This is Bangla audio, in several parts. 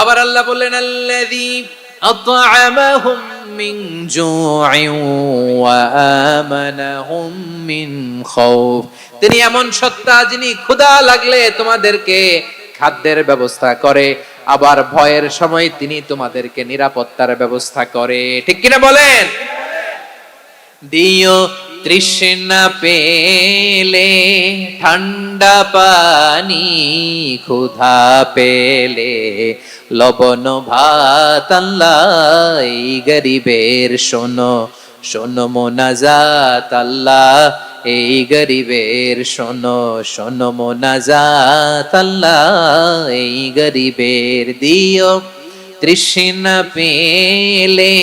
আবার আল্লাহ বললেন আল্লাযী আত'আমাহুম মিন জু'ইন ওয়া আমানাহুম মিন খাউফ, তিনি এমন সত্তা যিনি ক্ষুধা লাগলে তোমাদেরকে খাদ্যের ব্যবস্থা করে, আবার ভয়ের সময় তিনি তোমাদেরকে নিরাপত্তার ব্যবস্থা করে। ঠিক কিনা বলেন? দিও তৃষ্ণা পেলে ঠান্ডা পানি, ক্ষুধা পেলে লবণ ভাত, আল্লাহ এই গরিবের শোনো শোনো মোনাজাত, আল্লাহ এই গরিবের শোনো শোনো মোনাজাত, আল্লাহ এই গরিবের। দিও তৃষ্ণা পেলে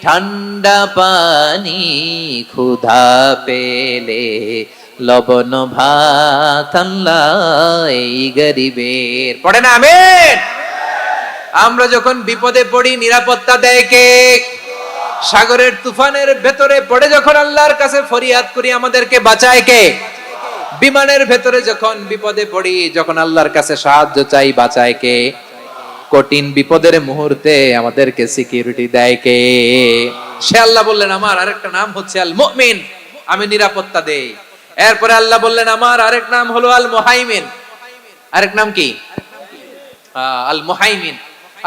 ঠান্ডা পানি, ক্ষুধা পেলে লবণ ভাত, আল্লাহ এই গরিবের। পড়ে না আমিন? আমরা যখন বিপদে পড়ি নিরাপত্তা দেয় কে? সাগরের তুফানের ভেতরে পড়ে যখন আল্লাহর কাছে ফরিয়াদ করি আমাদেরকে বাঁচায় কে? বিমানের ভেতরে যখন বিপদে পড়ি, যখন আল্লাহর কাছে সাহায্য চাই, বাঁচায় কে? কঠিন বিপদের মুহূর্তে আমাদেরকে সিকিউরিটি দেয় কে? সে আল্লাহ বললেন আমার আরেকটা নাম হচ্ছে আল মুমিন, আমি নিরাপত্তা দেই। এরপরে আল্লাহ বললেন আমার আরেক নাম হলো আল মুহাইমিন। আরেক নাম কি? আল মুহাইমিন।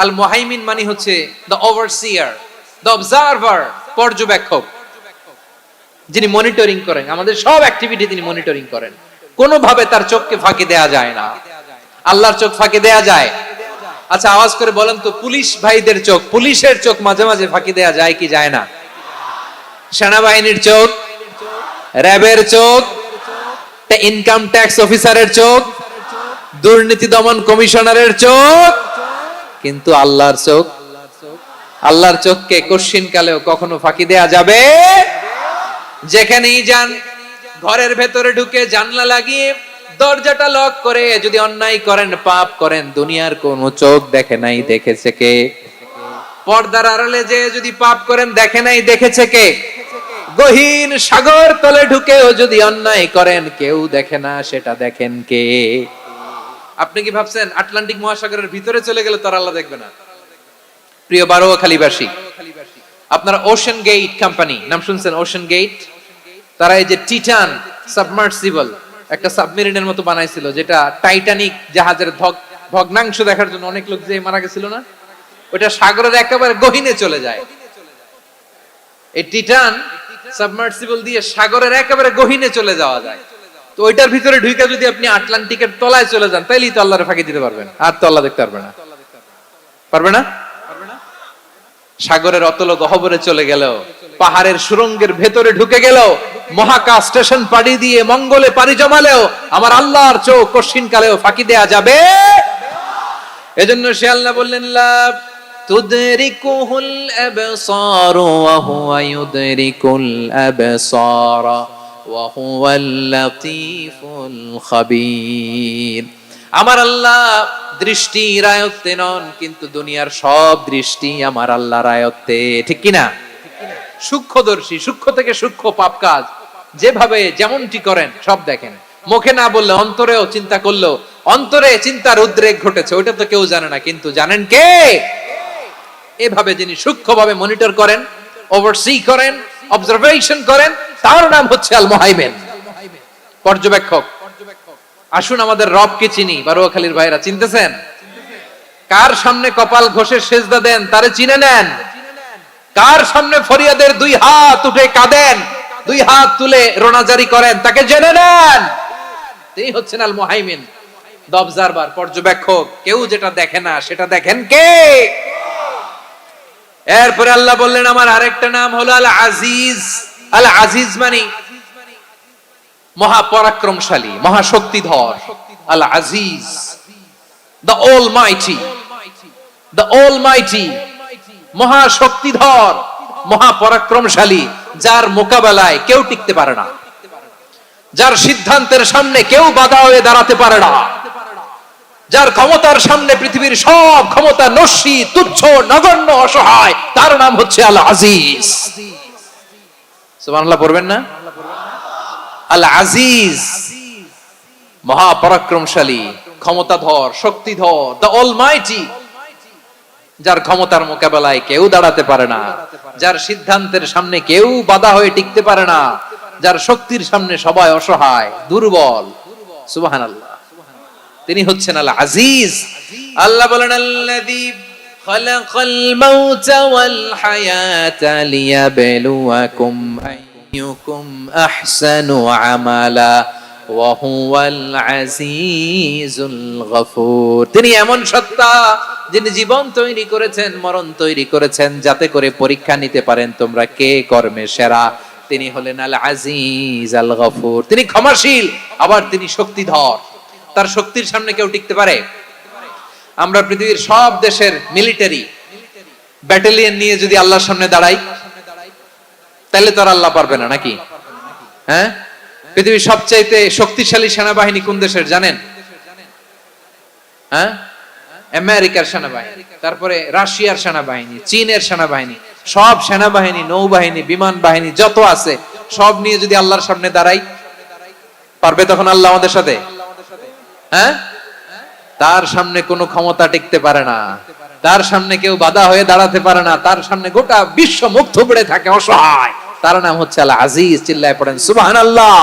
আল মুহাইমিন মানে হচ্ছে দ্য ওভারসিয়ার, দ্য অবজারভার, পর্যবেক্ষক, যিনি মনিটরিং করেন আমাদের সব অ্যাক্টিভিটি, তিনি মনিটরিং করেন। কোনোভাবে তার চোখকে ফাঁকি দেয়া যায় না। আল্লাহর চোখ ফাঁকি দেয়া যায়? আচ্ছা আওয়াজ করে বলেন তো, পুলিশ ভাইদের চোখ, পুলিশের চোখ মাঝে মাঝে ফাঁকি দেয়া যায় কি যায় না? সেনাবাহিনীর চোখ, র্যাবের চোখ, ইনকাম ট্যাক্স অফিসারের চোখ, দুর্নীতি দমন কমিশনারের চোখ, কিন্তু আল্লাহর চোখ, আল্লাহর চোখকে কশিন কালেও কখনো ফাঁকি দেয়া যাবে? যেখানেই যান, ঘরের ভেতরে ঢুকে জানলা লাগিয়ে দরজাটা লক করে যদি অন্যায় করেন, পাপ করেন, দুনিয়ার কোন চোখ দেখে নাই, দেখেছে কে? পর্দার আড়ালে যে যদি পাপ করেন, দেখে নাই, দেখেছে কে? গহীন সাগর তলে ঢুকেও যদি অন্যায় করেন, কেউ দেখে না, সেটা দেখেন কে? আপনি কি ভাবছেন আটলান্টিক মহাসাগরের ভিতরে চলে গেলে তার আল্লাহ দেখবে না? প্রিয় বারোয়াখালীবাসী, আপনারা ওশান গেট কোম্পানি নাম শুনছেন? ওশান গেট, তারা এই যে টিটান সাবমার্সিবল একটা সাবমেরিনের মতো বানাইছিল, যেটা টাইটানিক জাহাজের ভগ্নাংশ দেখার জন্য অনেক লোক যে মারা গেছিল না, ওটা সাগরের একেবারে গহীনে চলে যায়। এই টিটান সাবমার্সিবল দিয়ে সাগরের একেবারে গহীনে চলে যাওয়া যায়। তো ওইটার ভিতরে ঢুকে যদি আপনি আটলান্টিকের তলায় চলে যান, তাইলেই তো আল্লাহর ফাঁকি দিতে পারবেন, আর তো আল্লাহ দেখতে পারবে না। পারবে না? সাগরের অতল গহ্বরে চলে গেল, পাহাড়ের সুরঙ্গের ভেতরে ঢুকে গেল, মহাকাশ স্টেশন পাড়ি দিয়ে মঙ্গলে পাড়ি জমালেও আমার আল্লাহর চোখ কশিন কালেও ফাঁকি দেয়া যাবে? এজন্য সে আল্লাহ বললেন লা তুদরিকুহুল আবসার ওয়া হুয়া ইউদরিকুল আবসার ওয়া হুয়াল লাতীফুল খাবীর। আমার আল্লাহ দৃষ্টির আয়ত্তে নন, কিন্তু দুনিয়ার সব দৃষ্টি আমার আল্লাহর আয়ত্তে। ঠিক কিনা? সূক্ষ্মদর্শী, সূক্ষ্ম থেকে সূক্ষ্ম পাপ কাজ যেভাবে যেমনটি করেন সব দেখেন। মুখে না বললে অন্তরেও চিন্তা করলেও অন্তরে চিন্তার উদ্রেক ঘটেছে, ওইটা তো কেউ জানে না, কিন্তু জানেন কে? এভাবে যিনি সূক্ষ্মভাবে মনিটর করেন, ওভারসি করেন, অবজারভেশন করেন, তার নাম হচ্ছে আল মুহাইমিন, পর্যবেক্ষক। আসুন আমাদের রবকে চিনি। বারোয়াখালীর ভাইরা চিনতেছেন? কার সামনে কপাল ঘষে সেজদা দেন তারে চিনে নেন। কার সামনে ফরিয়াদের দুই হাত উঠে কাঁদেন, দুই হাত তুলে রোনাজারি করেন, তাকে জেনে নেন। তিনি হচ্ছেন আল মুহাইমিন, দ্য অবজারভার, পর্যবেক্ষক। কেউ যেটা দেখে না সেটা দেখেন কে? এরপরে আল্লাহ বললেন আমার আরেকটা নাম হলো আল আজিজ। আল আজিজ মানে মহাপরাক্রমশালী, মহাশক্তিধর। আল আজিজ, দ্য অলমাইটি, দ্য অলমাইটি, মহাশক্তিধর, মহাপরাক্রমশালী, যার মোকাবেলায় কেউ টিকতে পারে না, যার সিদ্ধান্তের সামনে কেউ বাধা হয়ে দাঁড়াতে পারে না, যার ক্ষমতার সামনে পৃথিবীর সব ক্ষমতা নস্যি, তুচ্ছ, নগণ্য, অসহায়, তার নাম হচ্ছে আল আজিজ। সুবহানাল্লাহ পড়বেন না? আল আজিজ, মহাপরাক্রমশালী, ক্ষমতাধর, শক্তিধর, দ্য অলমাইটি, যার ক্ষমতার মোকাবেলায় কেউ দাঁড়াতে পারে না, যার সিদ্ধান্তের সামনে কেউ বাধা হয়ে টিকতে পারে না, যার শক্তির সামনে সবাই অসহায় দুর্বল। সুবহানাল্লাহ, তিনি হচ্ছেন আল আজিজ। আল্লাহ বলেন আল্লাযী খালাকাল মাউতা ওয়াল হায়াতা লিয়াবলুয়াকুম আইয়ুকুম আহসানু আমালা ওয়া হুয়াল আজিজুল গফুর। তিনি এমন সত্তা যিনি জীবন তৈরি করেছেন, মরণ তৈরি করেছেন, যাতে করে পরীক্ষা নিতে পারেন তোমরা কে কর্মে সেরা। তিনি হলেন আল আজিজ আল গফুর। তিনি ক্ষমাশীল, আবার তিনি শক্তিধর। তার শক্তির সামনে কেউ টিকতে পারে? আমরা পৃথিবীর সব দেশের মিলিটারি ব্যাটালিয়ন নিয়ে যদি আল্লাহর সামনে দাঁড়াই, তাহলে তো আর আল্লাহ পারবে না নাকি? হ্যাঁ, পৃথিবীর সবচাইতে শক্তিশালী সেনাবাহিনী কোন দেশের জানেন? হ্যাঁ, আমেরিকার সেনাবাহিনী, তারপরে রাশিয়ার সেনাবাহিনী, চীনের সেনাবাহিনী, সব সেনাবাহিনী, নৌবাহিনী, বিমান বাহিনী যত আছে সব নিয়ে যদি আল্লাহর সামনে দাঁড়াই, পারবে তখন আল্লাহ আমাদের সাথে? হ্যাঁ, তার সামনে কোনো ক্ষমতা টিকতে পারে না, তার সামনে কেউ বাধা হয়ে দাঁড়াতে পারে না, তার সামনে গোটা বিশ্ব মুখ থুবড়ে থাকে অসহায়। তার নাম হচ্ছে আল আজিজ। চিল্লায় পড়েন সুবহানাল্লাহ।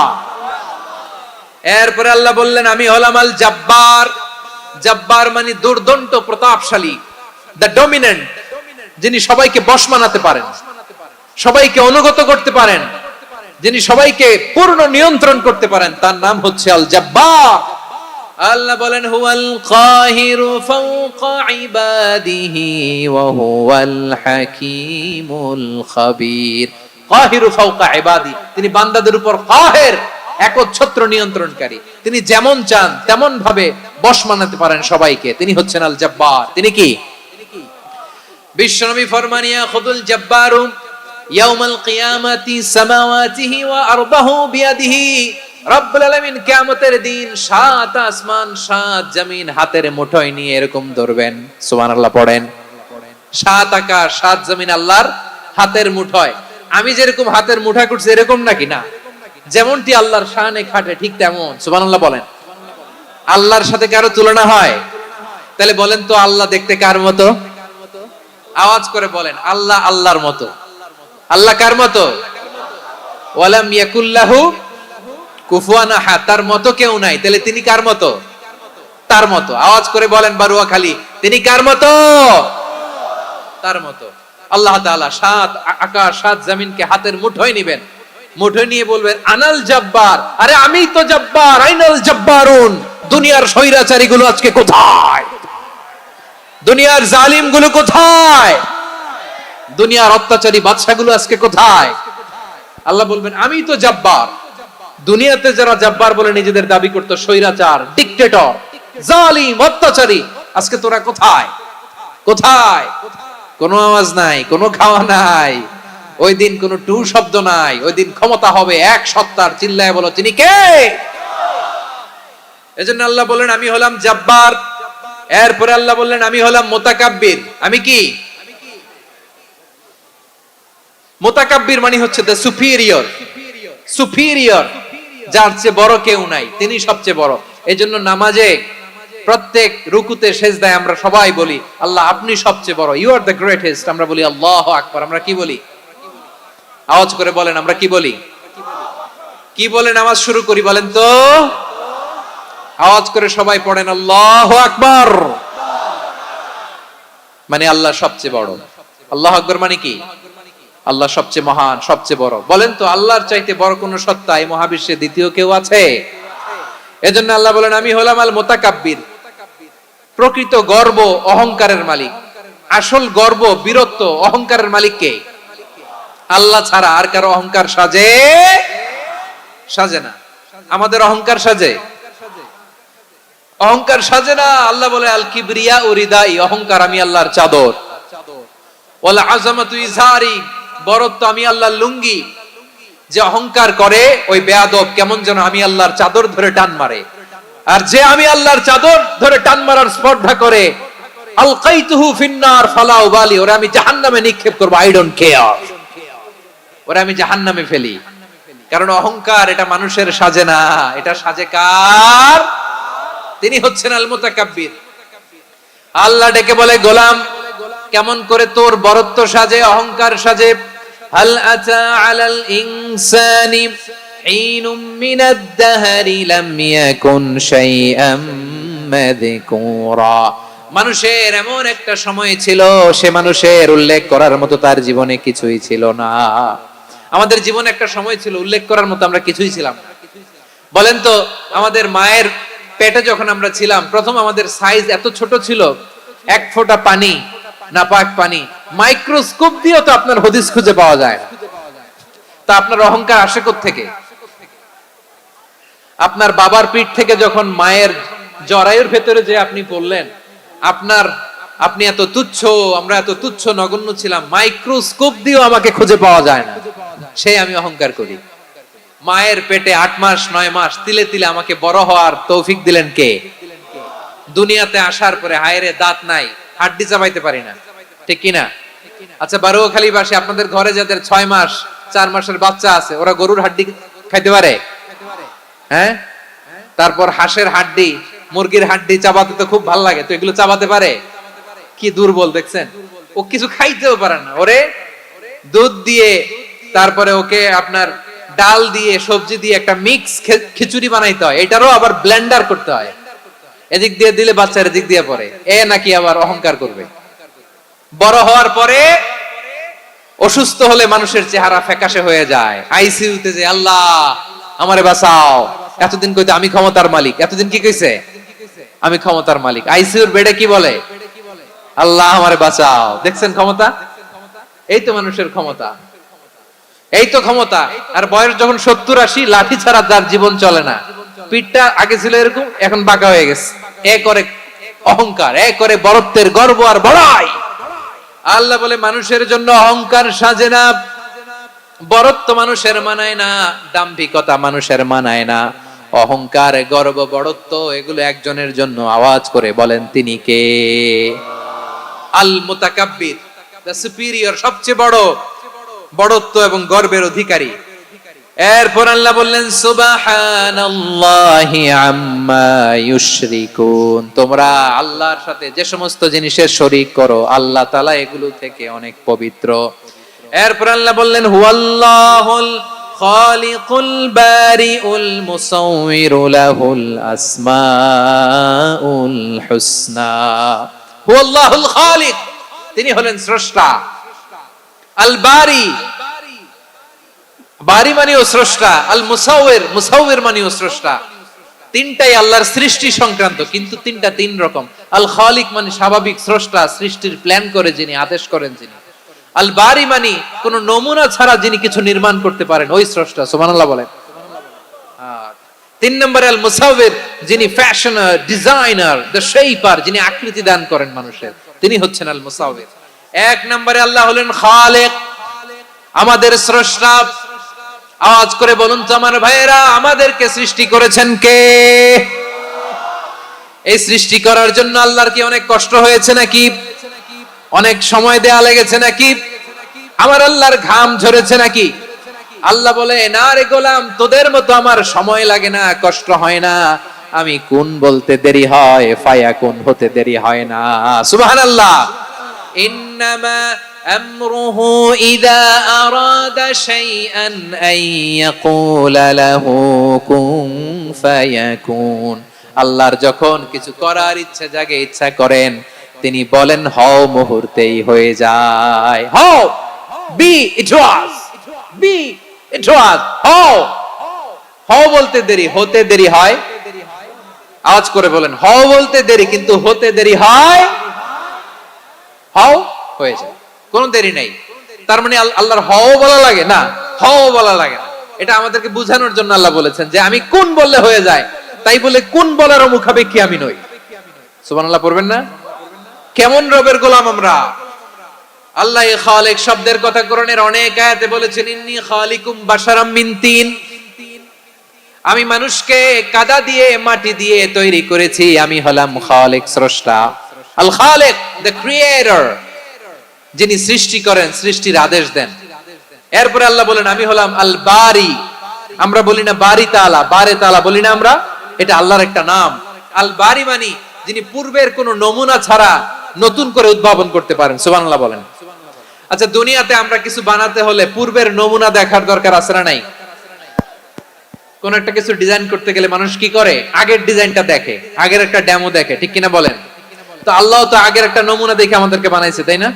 এরপরে আল্লাহ বললেন আমি হলাম আল জব্বার। জব্বার মানে দুর্দন্ত প্রতাপশালী, দ্য ডমিনেন্ট, যিনি সবাইকে বশ মানাতে পারেন, সবাইকে অনুগত করতে পারেন, যিনি সবাইকে পূর্ণ নিয়ন্ত্রণ করতে পারেন, তার নাম হচ্ছে আল জব্বার। আল্লাহ বলেন হুয়াল কাহিরু ফাওকা ইবাদিহি ওয়া হুয়াল হাকীমুল খাবীর। কাহিরু ফাওকা ইবাদি, তিনি বান্দাদের উপর কাহের, একচ্ছত্র নিয়ন্ত্রণকারী। তিনি যেমন চান তেমন ভাবে বশ মানাতে পারেন সবাইকে। তিনি হচ্ছেন আল জব্বার। তিনি কি? বিশ্বনবী ফরমান ইয়াখুদুল জব্বারু ইয়াউমাল কিয়ামাতি সামাওয়াতিহি ওয়া আরদাহু বিয়াদিহি। রব্বুল আলামিন কিয়ামতের দিন সাত আসমান সাত জমিন হাতের মুঠোয় নিয়ে এরকম ধরবেন। সুবহানাল্লাহ পড়েন। সাত আকাশ সাত জমিন আল্লাহর হাতের মুঠোয়। আমি যেরকম হাতের মুঠা করছি এরকম নাকি? না, যেমনটি আল্লাহর শানে খাটে ঠিক তেমন। সুবহানাল্লাহ বলেন। আল্লাহর সাথে কারো তুলনা হয়? তাহলে বলেন তো আল্লাহ দেখতে কার মতো? আওয়াজ করে বলেন আল্লাহ আল্লাহর মতো। আল্লাহ কার মতো? ওয়ালাম ইয়াকুল্লাহু কুফুয়ান আহাদ, তার মতো কেউ নাই। তাহলে তিনি কার মতো? তার মতো। আওয়াজ করে বলেন বারুয়াখালী, তিনি কার মতো? তার মতো। আল্লাহ তাআলা সাত আকাশ সাত জমিনকে হাতের মুঠোয় নিবেন, মুঠোয় নিয়ে বলবেন আনাল জব্বার। আরে আমি তো জব্বার। আইনাল জব্বারুন। দুনিয়ার স্বৈরাচারী গুলো আজকে কোথায়? দুনিয়ার জালিম গুলো কোথায়? দুনিয়ার অত্যাচারী বাদশা গুলো আজকে কোথায়? আল্লাহ বলবেন আমি তো জব্বার। দুনিয়াতে যারা জব্বার বলে নিজেদের দাবি করতো, স্বৈরাচার, ডিক্টেটর, জালিম, অত্যাচারী, আজকে তোরা কোথায়? কোথায়? কোনো আওয়াজ নাই, কোনো খাওয়া নাই, ওই দিন কোনো টু শব্দ নাই। ওই দিন ক্ষমতা হবে এক সত্তার। চিল্লায় বলো তিনি কে? এজন্য আল্লাহ বললেন আমি হলাম জব্বার। এরপরে আল্লাহ বললেন আমি হলাম মুতাকাব্বির। আমি কি? মুতাকাব্বির মানে হচ্ছে দ্য সুপিরিয়র। সুপিরিয়র, যার চেয়ে বড় কেউ নাই, তিনি সবচেয়ে বড়। এজন্য নামাজে প্রত্যেক রুকুতে সেজদায় আমরা সবাই বলি আল্লাহ আপনি সবচেয়ে বড়, ইউ আর দ্য গ্রেটেস্ট। আমরা বলি আল্লাহু আকবার। আমরা কি বলি? আওয়াজ করে বলেন আমরা কি বলি? কি বলে নামাজ শুরু করি বলেন তো? আওয়াজ করে সবাই পড়েন আল্লাহু আকবার। মানে আল্লাহ সবচেয়ে বড়। আল্লাহু আকবার মানে কি? আল্লাহ সবচেয়ে মহান, সবচেয়ে বড়। বলেন তো আল্লাহর চাইতে বড় কোন সত্তা এই মহাবিশ্বে দ্বিতীয় কেউ আছে? এজন্য আল্লাহ বলেন আমি হলাম আল মুতাকাব্বির। প্রকৃত গর্ব অহংকারের মালিক। আসল গর্ব, বীরত্ব, অহংকারের মালিক কে? আল্লাহ ছাড়া আর কারো অহংকার সাজে? সাজে না। আমাদের অহংকার সাজে? অহংকার সাজে না। আল্লাহ বলে আল কিবরিয়া উরিদাই, অহংকার আমি আল্লাহর চাদর। ওয়াল আযামাতু ইজারি, বড়ত্ব আমি আল্লাহর লুঙ্গি। যে অহংকার করে ওই বেয়াদব কেমন যেন আমি আল্লাহর চাদর ধরে টান মারে। আর যে আমি আল্লাহর চাদর ধরে টান মারার স্পর্ধা করে আলকাইতুহু ফিন্নার ফালা উবালি, ওরে আমি জাহান্নামে নিক্ষেপ করব, আই ডোন্ট কেয়ার। ওরে আমি জাহান্নামে ফেলি। কারণ অহংকার এটা মানুষের সাজে না, এটা সাজে কার? তিনি হচ্ছেন আল মুতাকাব্বির। আল্লাহ ডেকে বলে গোলাম কেমন করে তোর বরত্ব সাজে, অহংকার সাজে। হাল আতা আলাল ইনসানি হিনুম মিনাদ দাহরি লাম ইয়াকুন শাইআম মাযকুরা। মানুষের এমন একটা সময় ছিল, সে মানুষের উল্লেখ করার মতো তার জীবনে কিছুই ছিল না। আমাদের জীবনে একটা সময় ছিল উল্লেখ করার মতো আমরা কিছুই ছিলাম না। বলেন তো, আমাদের মায়ের পেটে যখন আমরা ছিলাম, প্রথম আমাদের সাইজ এত ছোট ছিল, এক ফোঁটা পানি, নাপাক পানি, মাইক্রোস্কোপ দিয়েও তো আপনার হদিস খুঁজে পাওয়া যায় না। তা আপনার অহংকার আসে কোত্থেকে? আপনার বাবার পিঠ থেকে যখন মায়ের জরায়ুর ভেতরে যে আপনি পড়লেন, আপনি এত তুচ্ছ, আমরা এত তুচ্ছ নগণ্য ছিলাম, মাইক্রোস্কোপ দিয়েও আমাকে খুঁজে পাওয়া যায় না, সেই আমি অহংকার করি। মায়ের পেটে 8 মাস 9 মাস তিলে তিলে আমাকে বড় হওয়ার তৌফিক দিলেন কে? দুনিয়াতে আসার পরে হায়রে দাঁত নাই, হাড্ডি চাবাইতে পারি না, ঠিক কিনা? আচ্ছা, বারোখালীবাসী, আপনাদের ঘরে যাদের 6 মাস 4 মাসের বাচ্চা আছে, ওরা গরুর হাড্ডি খাইতে পারে? হ্যাঁ। তারপর হাঁসের হাড্ডি, মুরগির হাড্ডি চাবাতে তো খুব ভালো লাগে, তো এগুলো চাবাতে পারে? কি দুর্বল দেখছেন, ও কিছু খাইতেও পারে না। ওরে দুধ দিয়ে, তারপরে ওকে আপনার ডাল দিয়ে, সবজি দিয়ে একটা মিক্স খিচুড়ি বানাইতে হয়, এটারও আবার ব্লেন্ডার করতে হয়। এদিক দিয়ে দিলে বাচ্চার এদিক দিয়ে পড়ে, এ নাকি আবার অহংকার করবে। বড় হওয়ার পরে অসুস্থ হলে মানুষের চেহারা ফ্যাকাশে হয়ে যায়, আইসিইউতে যে আল্লাহ আমারে বাঁচাও, এতদিন কইতে আমি ক্ষমতার মালিক, এতদিন কি কইছে আমি ক্ষমতার মালিক, আইসিইউর বেডে কি বলে আল্লাহ আমারে বাঁচাও। দেখছেন ক্ষমতা? এই তো মানুষের ক্ষমতা, এই তো ক্ষমতা। আর বয়স যখন 70-80, লাঠি ছাড়া তার জীবন চলে না। পিঠটা আগে ছিল এরকম, এখন বাঁকা হয়ে গেছে। এ করে অহংকার, এ করে বড়ত্বের গর্ব আর বড়াই। আল্লাহ বলে মানুষের জন্য অহংকার সাজে না, বড়ত্ব মানুষের মানায় না, দাম্ভিকতা মানুষের মানায় না, অহংকার গর্ব বড়ত্ব এগুলো একজনের জন্য। আওয়াজ করে বলেন তিনি কে? আল মুতাকাব্বির, দ্য সুপিরিয়র, সবচেয়ে বড় বড়ত্ব এবং গর্বের অধিকারী। এরপর আল্লাহ বললেন সুবহানাল্লাহি আম্মা ইউশরিকুন। তোমরা আল্লাহর সাথে যে সমস্ত জিনিসের শরীক করো, আল্লাহ তাআলা এগুলো থেকে অনেক পবিত্র। এরপর আল্লাহ বললেন হুয়াল্লাহুল খালিকুল বারিউল মুসাউবিরু লাহুল আসমাউল হুসনা। হুয়াল্লাহুল খালিক, তিনি হলেন স্রষ্টা। আল বারি, বারি মানেও স্রষ্টা। আল মুসাউবির, মুসাউবির মানেও স্রষ্টা। তিনটাই আল্লাহর সৃষ্টি সংক্রান্ত, কিন্তু তিনটা তিন রকম। আল খালিক মানে স্বাভাবিক স্রষ্টা, সৃষ্টির প্ল্যান করে যিনি, আদেশ করেন যিনি। আল বারি মানে কোন নমুনা ছাড়া যিনি কিছু নির্মাণ করতে পারেন, ওই স্রষ্টা। সুবহানাল্লাহ বলেন। আর 3 নম্বরে আল মুসাউবির, যিনি ফ্যাশনার, ডিজাইনার, দ্য শেপার, যিনি আকৃতি দান করেন মানুষের, তিনি হচ্ছেন আল মুসাউবির। 1 নম্বরে আল্লাহ হলেন খালেক, আমাদের স্রষ্টা। আওয়াজ করে বলুন তো আমার ভাইয়েরা, আমাদেরকে সৃষ্টি করেছেন কে? এই সৃষ্টি করার জন্য আল্লাহর কি অনেক কষ্ট হয়েছে নাকি? অনেক সময় দেয়া লেগেছে নাকি? আমার আল্লাহর ঘাম ঝরেছে নাকি? আল্লাহ বলে না রে গোলাম, তোদের মতো আমার সময় লাগে না, কষ্ট হয় না। আমি কোন বলতে দেরি হয়, ফায়াকুন হতে দেরি হয় না। সুবহানাল্লাহ। ইন্নামা আমরুহু ইযা আরাদা শাইআন আন ইয়াকুলা লাহু কুন ফায়াকুন। আল্লাহর যখন কিছু করার ইচ্ছা জাগে, ইচ্ছা করেন, তিনি বলেন হও, মুহূর্তেই হয়ে যায়। হও, বি ইট ওয়াজ, বি ইট ওয়াজ। হও, হও বলতে দেরি, হতে দেরি হয়। আওয়াজ করে বলেন, হও বলতে দেরি, কিন্তু হতে দেরি হয়। হও হয়ে যায়, কোনো দেরি নেই। তার মানে আল্লাহর হও বলা লাগে না, হও বলা লাগে না। এটা আমাদেরকে বোঝানোর জন্য আল্লাহ বলেছেন যে আমি কোন বললে হয়ে যায়, তাই বলে কোন বলার মুখাপেক্ষী আমি নই। সুবহানাল্লাহ পড়বেন না? কেমন রবের গোলাম আমরা। আল্লাহ খালিক শব্দের কথা কোরআনের অনেক আয়াতে বলেছেন, ইন্নী খালিকুম বাশারাম মিন তিন, আমি মানুষকে কাদা দিয়ে, মাটি দিয়ে তৈরি করেছি, আমি হলাম খালিক, স্রষ্টা। আল খালিক, দ্য ক্রিয়েটর, যিনি সৃষ্টি করেন, সৃষ্টির আদেশ দেন। এরপরে আল্লাহ বলেন আমি হলাম আল বারি। আমরা বলি না বারি তাআলা, বারে তাআলা বলি না আমরা, এটা আল্লাহর একটা নাম। আল বারি মানে যিনি পূর্বের কোন নমুনা ছাড়া নতুন করে উদ্ভাবন করতে পারেন। সুবহানাল্লাহ বলেন। আচ্ছা, দুনিয়াতে আমরা কিছু বানাতে হলে পূর্বের নমুনা দেখার দরকার আছে না নাই? কোন একটা কিছু ডিজাইন করতে গেলে মানুষ কি করে? আগের ডিজাইনটা দেখে, আগের একটা ডেমো দেখে, ঠিক কিনা বলেন? তো আল্লাহ তো আগের একটা নমুনা দেখে আমাদেরকে বানাইছে, তাই না?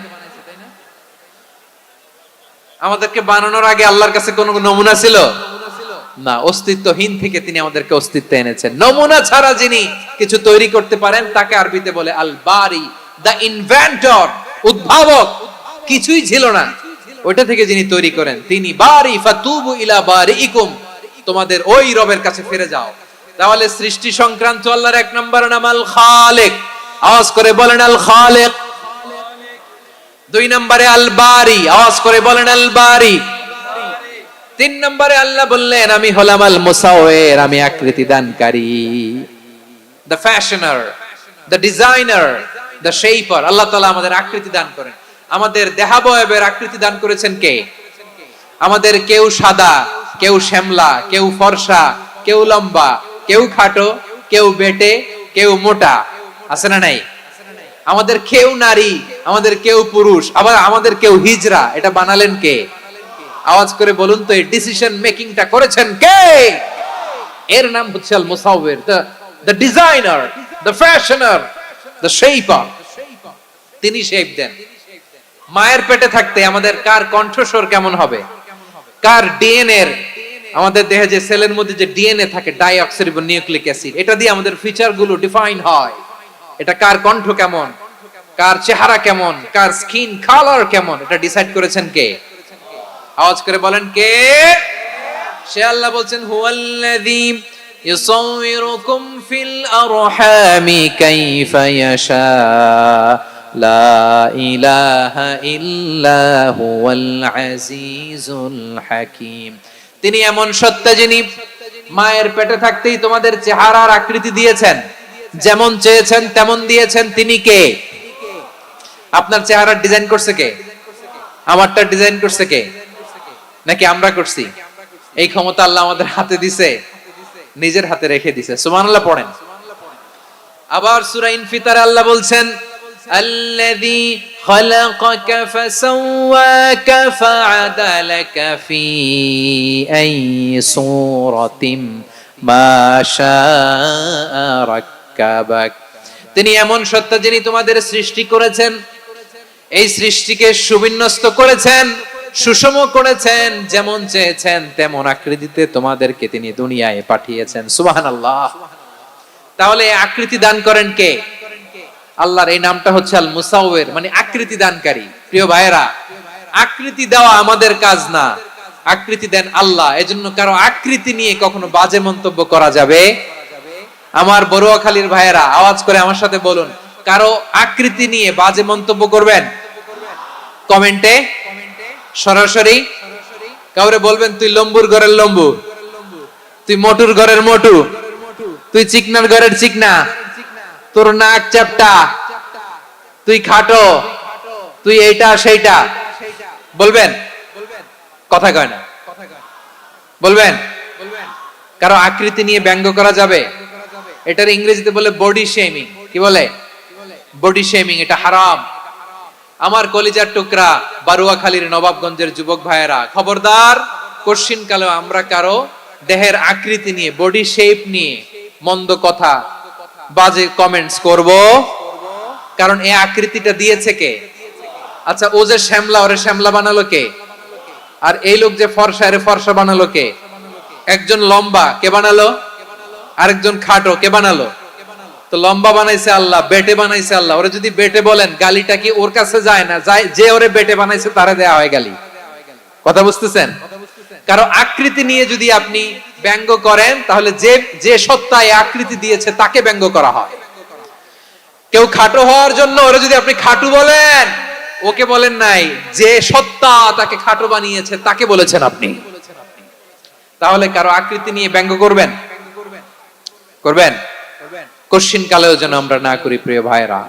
আমাদেরকে বানানোর আগে আল্লাহর কাছে কোনো নমুনা ছিল না, অস্তিত্বহীন থেকে তিনি আমাদেরকে অস্তিত্বে এনেছেন। নমুনা ছাড়া যিনি কিছু তৈরি করতে পারেন তাকে আরবিতে বলে আল বারি, দা ইনভেন্টর, উদ্ভাবক। কিছুই ছিল না, ওইটা থেকে যিনি তৈরি করেন তিনি বারি। ফাতুবু ইলা বারিইকুম, তোমাদের ওই রবের কাছে ফিরে যাও। তাহলে সৃষ্টি সংক্রান্ত আল্লাহর এক নম্বর নাম আল খালিক। আওয়াজ করে বলেন আল খালিক। দুই নম্বরে আল বারি, আওয়াজ করে বলেন আল বারি। তিন নম্বরে আল্লাহ বললেন আমি হলাম আল মুসাওয়ির, আমি আকৃতি দানকারী। The fashioner, the designer, the shaper. Allah তাআলা আমাদের আকৃতি দান করেন। আমাদের দেহাবয়বের আকৃতি দান করেছেন কে? আমাদের কেউ সাদা, কেউ শ্যামলা, কেউ ফর্সা, কেউ লম্বা, কেউ খাটো, কেউ বেটে, কেউ মোটা, আছে না নাই? আমাদের কেউ নারী, আমাদের কেউ পুরুষ, আবার আমাদের কেউ হিজড়া। এটা বানালেন কে? আওয়াজ করে বলুন তো, এই ডিসিশন মেকিংটা করেছেন কে? এর নাম হচ্ছে আল মুসাওয়ির, the designer, the fashioner, the shaper. তিনি শেপ দেন। মায়ের পেটে থাকতে আমাদের কার কণ্ঠস্বর কেমন হবে, কার ডিএনএ এর, আমাদের দেহে যে সেলের মধ্যে যে ডিএনএ থাকে, ডাইঅক্সিরিবো নিউক্লিক অ্যাসিড, এটা দিয়ে আমাদের ফিচার গুলো ডিফাইন হয়। এটা কার কণ্ঠ কেমন, কার চেহারা কেমন, কার স্কিন কালার কেমন, এটা ডিসাইড করেছেন কে? আওয়াজ করে বলেন কে? সে আল্লাহ বলছেন হুয়াল্লাযী ইউসাউবিরুকুম ফিল আরহামি কাইফা ইয়াশা লা ইলাহা ইল্লা হুয়াল আজিজুল হাকীম। তিনি এমন সত্তা যিনি মায়ের পেটে থাকতেই তোমাদের চেহারার আকৃতি দিয়েছেন, যেমন চেয়েছেন তেমন দিয়েছেন। তিনি কে? আপনার চেহারার ডিজাইন করছে কে? আমারটা ডিজাইন করছে কে? নাকি আমরা করছি? এই ক্ষমতা আল্লাহ আমাদের হাতে দিছে, নিজের হাতে রেখে দিছে। সুবহানাল্লাহ পড়েন। আবার সূরা ইনফিতারে আল্লাহ বলছেন আল্লাযী খালাকাকা ফাসাওয়াকা ফাআদালাকা ফি আইয়ি সূরাতিন মা শাআ রাক্কাবাক। তিনি এমন সত্তা যিনি তোমাদের সৃষ্টি করেছেন, এই সৃষ্টিকে সুবিন্যস্ত করেছেন, সুষম করেছেন, যেমন চেয়েছেন তেমন আকৃতিতে তোমাদেরকে তিনি দুনিয়ায় পাঠিয়েছেন। সুবহানাল্লাহ। তাহলে আকৃতি দান করেন কে? আল্লাহর এই নামটা হচ্ছে আল মুসাওয়ির, মানে আকৃতি দানকারী। প্রিয় ভাইয়েরা, আকৃতি দেওয়া আমাদের কাজ না, আকৃতি দেন আল্লাহ। এজন্য কারো আকৃতি নিয়ে কখনো বাজে মন্তব্য করা যাবে? আমার বড়ুয়াখালীর ভাইয়েরা আওয়াজ করে আমার সাথে বলুন, কারো আকৃতি নিয়ে বাজে মন্তব্য করবেন? কমেন্টে সরাসরি কাউরে বলবেন তুই লম্বুর ঘরের লম্বু, তুই মোটুর ঘরের মোটু, তুই চিকনার ঘরের চিকনা, তোর নাক চ্যাপটা, তুই খাটো, তুই এইটা সেইটা বলবেন? কথা কয় না, বলবেন? কারো আকৃতি নিয়ে ব্যঙ্গ করা যাবে? এটার ইংরেজিতে বলে বডি শেমিং। কি বলে? Body shaming. এটা হারাম। আমার কলিজার টুকরা বারুয়াখালীর নবাবগঞ্জের যুবক ভাইয়েরা, খবরদার, কোশ্চিন কালেও আমরা কারো দেহের আকৃতি নিয়ে, বডি শেপ নিয়ে মন্দ কথা, বাজে কমেন্টস করব? কারণ এই আকৃতিটা দিয়েছে কে? আচ্ছা, ও যে শ্যামলা, ওরে শ্যামলা বানালো কে? আর এই লোক যে ফর্সা, এর ফর্সা বানালো কে? একজন লম্বা, কে বানালো? আরেকজন খাটো, কে বানালো? তো লম্বা বানাইছে আল্লাহ, বেটে বানাইছে আল্লাহ। ওরে যদি বেটে বলেন, গালিটা কি ওর কাছে যায় না? যায়। যে ওরে বেটে বানাইছে তারে দেয়া হয় গালি। কথা বুঝতেছেন? কারো আকৃতি নিয়ে যদি আপনি ব্যঙ্গ করেন, তাহলে যে যে সত্তা এই আকৃতি দিয়েছে তাকে ব্যঙ্গ করা হয়। কেউ খাটো হওয়ার জন্য ওরে যদি আপনি খাটু বলেন, ওকে বলেন নাই, যে সত্তা তাকে খাটো বানিয়েছে তাকে বলেছেন আপনি। তাহলে কারো আকৃতি নিয়ে ব্যঙ্গ করবেন? করবেন? কোশ্চিন কালেও যেন আমরা না করি প্রিয় ভাইরা।